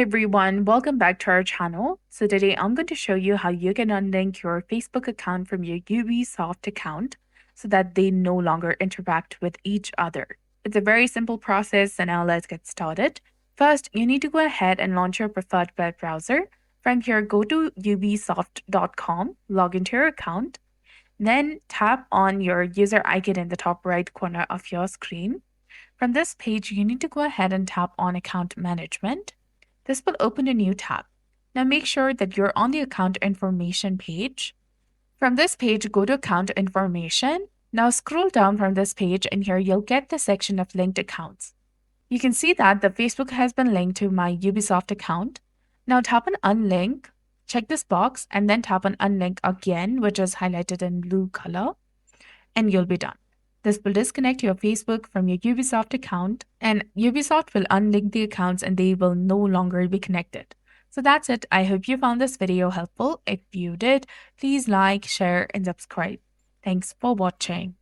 Hey everyone, welcome back to our channel. So today I'm going to show you how you can unlink your Facebook account from your Ubisoft account so that they no longer interact with each other. It's a very simple process, so now let's get started. First, you need to go ahead and launch your preferred web browser. From here, go to ubisoft.com, log into your account, then tap on your user icon in the top right corner of your screen. From this page, you need to go ahead and tap on Account Management. This will open a new tab. Now make sure that you're on the account information page. From this page, go to account information. Now scroll down from this page and here you'll get the section of linked accounts. You can see that the Facebook has been linked to my Ubisoft account. Now tap on unlink, check this box and then tap on unlink again, which is highlighted in blue color, and you'll be done. This will disconnect your Facebook from your Ubisoft account, and Ubisoft will unlink the accounts and they will no longer be connected. So that's it. I hope you found this video helpful. If you did, please like, share, and subscribe. Thanks for watching.